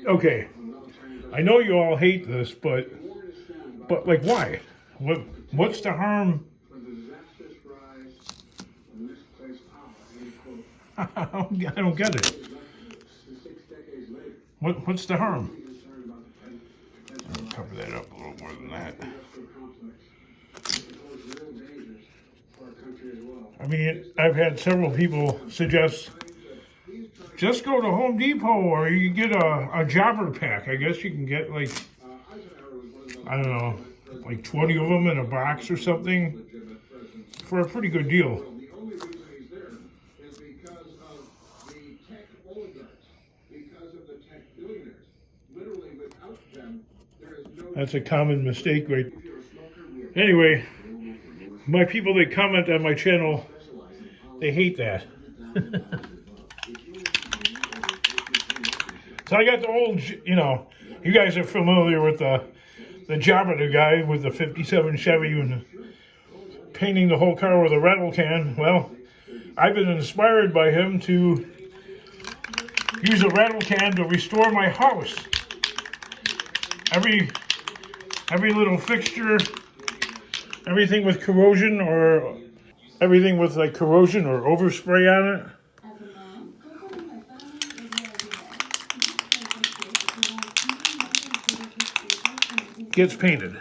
Okay, I know you all hate this, but like, why? What's the harm? I don't get it. What's the harm? I'll cover that up a little more than that. I mean, I've had several people suggest just go to Home Depot or you get a jobber pack. I guess you can get like, I don't know, like 20 of them in a box or something for a pretty good deal. That's a common mistake, right? Anyway, my people that comment on my channel, they hate that. So I got the old, you guys are familiar with the jabba guy with the 57 Chevy and painting the whole car with a rattle can. Well, I've been inspired by him to use a rattle can to restore my house. Every little fixture, everything with corrosion or everything with like corrosion or overspray on it, gets painted.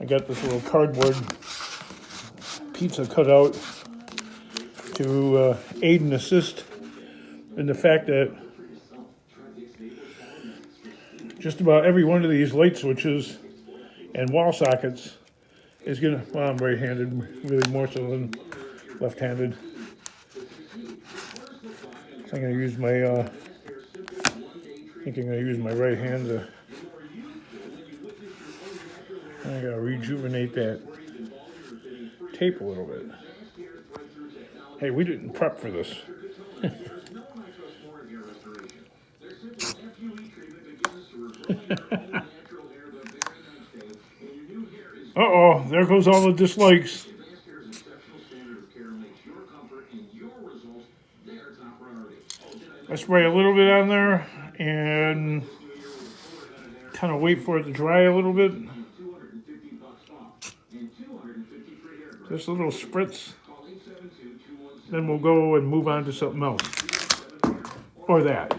I got this little cardboard pizza cutout to aid and assist in the fact that just about every one of these light switches and wall sockets is gonna, well, I'm right-handed, really more so than left-handed. So I'm gonna use my, I think I'm gonna use my right hand to, I gotta rejuvenate that tape a little bit. Hey, we didn't prep for this. Uh-oh, there goes all the dislikes. I spray a little bit on there and kind of wait for it to dry a little bit. Just a little spritz. Then we'll go and move on to something else. Or that.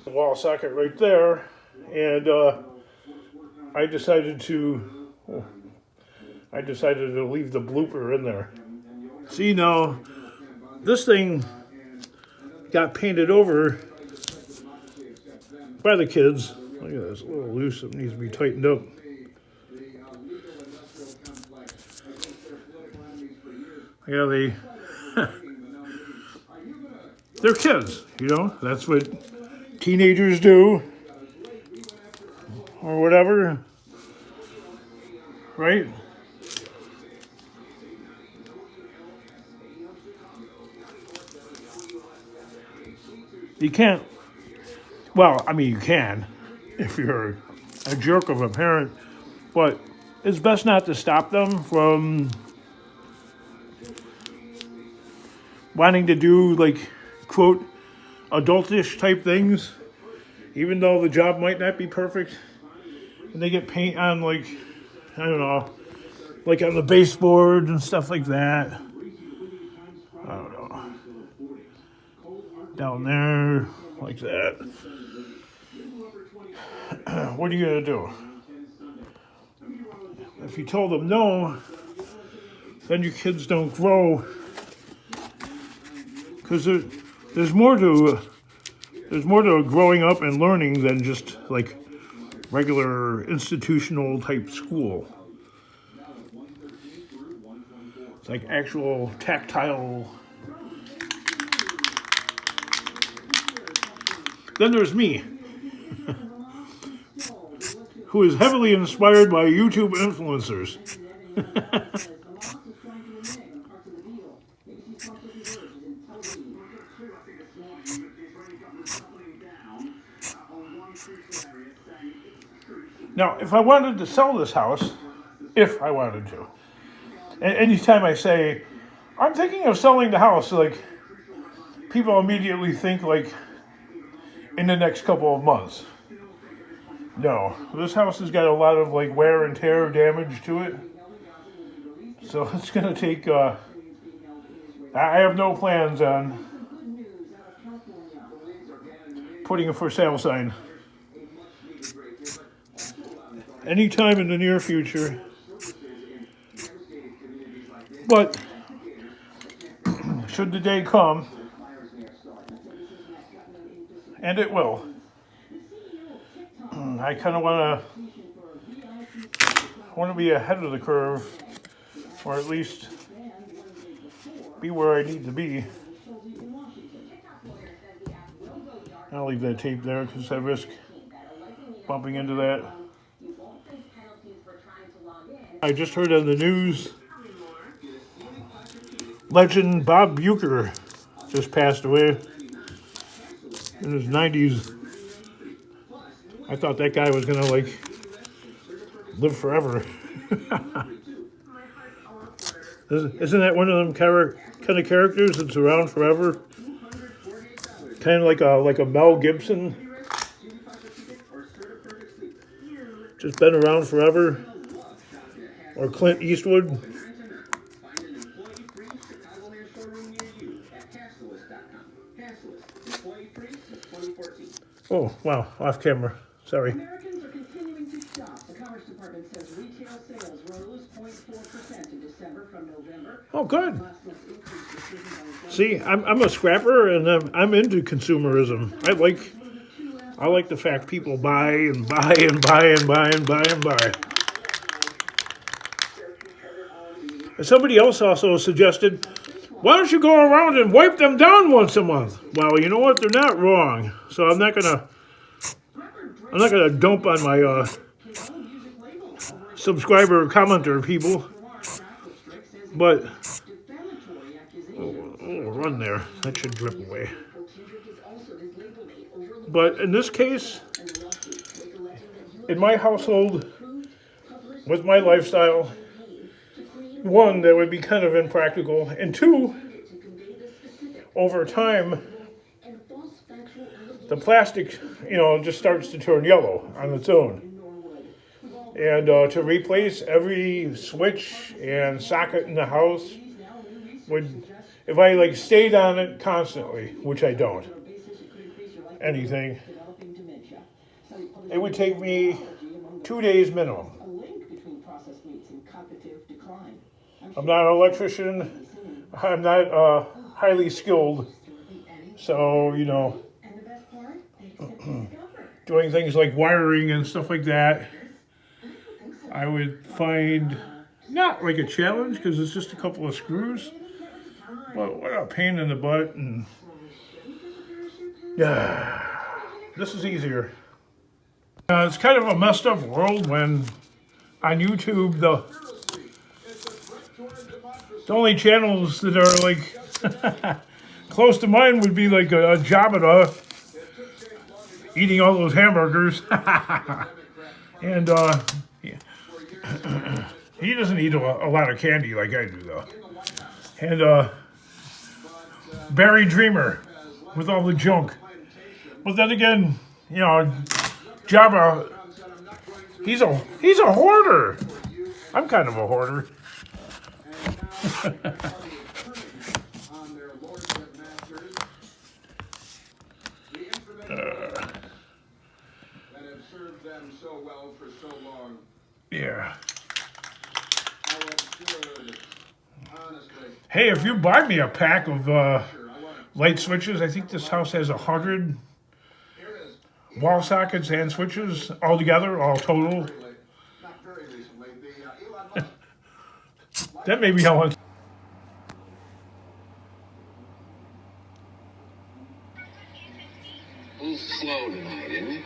Wall socket right there. And I decided to leave the blooper in there. See, now this thing got painted over by the kids. Look at this, a little loose. It needs to be tightened up. Yeah, they're kids, That's what teenagers do. Or whatever, right? You can't, well, I mean, you can if you're a jerk of a parent, but it's best not to stop them from wanting to do, like, quote, adultish type things, even though the job might not be perfect. And they get paint on, like, I don't know, like on the baseboard and stuff like that. I don't know. Down there, like that. What are you going to do? If you told them no, then your kids don't grow. Because there's more to growing up and learning than just, like, regular institutional type school. It's like actual tactile. Then there's me, who is heavily inspired by YouTube influencers. Now, if I wanted to sell this house, if I wanted to, and anytime I say I'm thinking of selling the house. Like, people immediately think, like, in the next couple of months. No, this house has got a lot of, like, wear and tear damage to it. So it's going to take, I have no plans on putting a for sale sign anytime in the near future. But should the day come, and it will, I kind of want to be ahead of the curve, or at least be where I need to be. I'll leave that tape there because I risk bumping into that. I just heard on the news, legend Bob Bucher just passed away in his 90s. I thought that guy was gonna like live forever. Isn't that one of them kind of characters that's around forever? Kind of like a Mel Gibson, just been around forever, or Clint Eastwood. Oh wow, off camera. Sorry. Americans are continuing to shop. The Commerce Department says retail sales rose 0.4% in December from November. Oh, good. See, I'm a scrapper, and I'm into consumerism. I like the fact people buy and buy and buy and buy and buy and buy. And somebody else also suggested, why don't you go around and wipe them down once a month? Well, you know what? They're not wrong. So I'm not gonna dump on my subscriber commenter people. But run there. That should drip away. But in this case, in my household, with my lifestyle, one, that would be kind of impractical, and two, over time, the plastic, just starts to turn yellow on its own. And to replace every switch and socket in the house would, if I like stayed on it constantly, which I don't, anything, it would take me 2 days minimum. I'm not an electrician. I'm not highly skilled. So, doing things like wiring and stuff like that, I would find not like a challenge because it's just a couple of screws. But what a pain in the butt. And this is easier. It's kind of a messed up world when on YouTube the only channels that are like close to mine would be like a jabba eating all those hamburgers. And he doesn't eat a lot of candy like I do though. And Barry with all the junk. But then again, Jabba, he's a hoarder. I'm kind of a hoarder. Yeah. Hey, if you buy me a pack of light switches, I think this house has 100 wall sockets and switches all together, all total. That may be how much. A little slow tonight, isn't it?